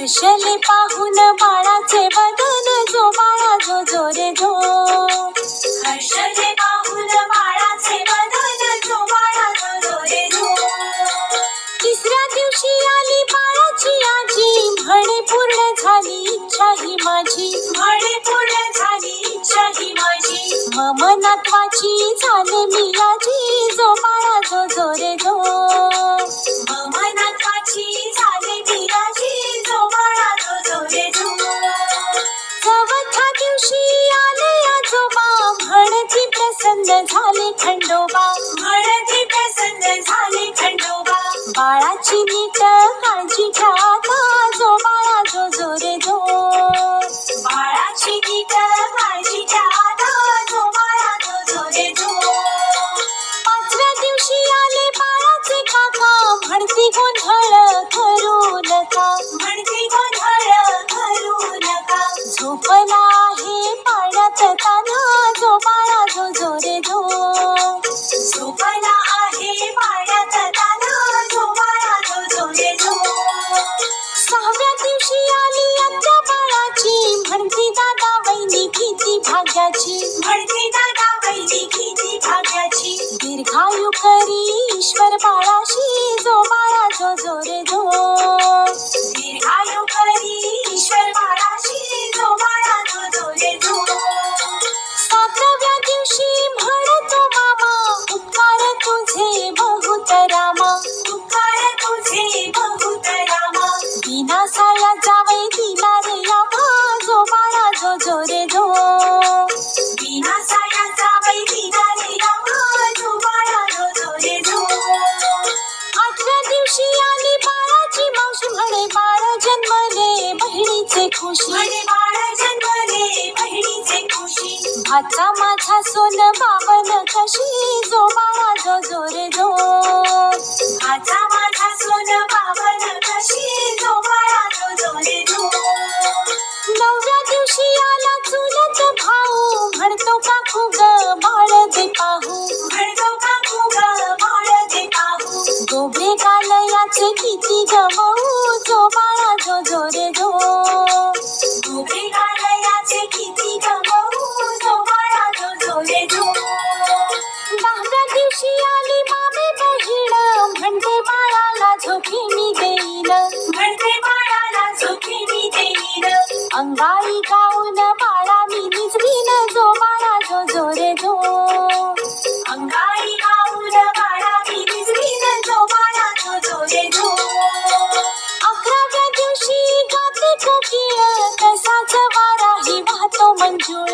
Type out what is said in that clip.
हर्षले पाहून बाळाचे बदन जो बाळा जो जो रे जो. हर्षले पाहून बाळाचे बदन जो बाळा जो जो रे जो. तिसऱ्या दिवशी आली बाळाची आजी म्हणे पूर्ण झाली इच्छा ही माझी. म्हणे पूर्ण झाली इच्छा ही माझी. मम नातवाची झाले मी आजी जो बाळा जो जो रे जो. मम नातवाची झाले मी आजी जो बाळा जो जो रे जो. चौथ्या दिवशी आले आजोबा म्हणती प्रसन्न झाले खंडोबा. म्हणती प्रसन्न झाले खंडोबा. बाळाची नीट काळजी घ्या आता जो बाळा जो जो रे जो. बाळाची नीट काळजी घ्या आता जो बाळा जो जो रे जो. पाचव्या दिवशी आले बाळाचे काका म्हणती गोंधळ करू नका. म्हणती गोंधळ करू नका. झोपला आहे पाण्यात ताना जो बाळा जो जो रे जो. झोपला आहे पाण्यात ताना जो बाळा जो जो रे जो. सहाव्या दिवशी आली आत्या बाळाची म्हणती दादा वहिनी किती भाग्याची. म्हणती दादा वहिनी किती भाग्याची. दीर्घायु करी ईश्वर बाळाशी जो बाळा जो जो रे जो. दीर्घायु करी ईश्वर बाळाशी जो बाळा जो जो रे जो. सातव्या दिवशी म्हणतो मामा उपकार तुझे बहुत रामा. उपकार तुझे बहुत रामा. बिना साया जावई दिला रे आम्हा जो बाळा जो जो रे जो. बिना साया जावई दिला रे आम्हा जो बाळा जो जो रे जो. आठव्या दिवशी आली बाळाची मावशी म्हणे बाळ जन्मले बहिणीचे खुशी. म्हणे बाळ जन्मले बहिणीचे खुशी. भाचा माझा सोन बावन कशी जो बाळा जो जो रे जो. भाचा माझा सोन बावन कशी जो बाळा जो जो रे जो. नवव्या दिवशी आला चुलत भाऊ म्हणतो काकू ग बाळ दे पाहू. म्हणतो काकू ग बाळ दे पाहू. गोबरे कालयाचे किती गमवू जो बाळा जो जो रे जो. गोबरे कालयाचे किती गमवू जो बाळा जो जो रे जो. दहाव्या दिवशी आली मामी बहीण म्हणते बाळाला झोपी मी देईन. म्हणते बाळाला झोपी मी देईन. अंगाई गाऊन बाळा मी निजवीन जो बाळा जो जो रे जो. अंगाई गाऊन बाळा मी निजवीन जो बाळा जो जो रे जो. अकराव्या दिवशी गाते कोकिळ तसाच वाराही वाहतो मंजुळ.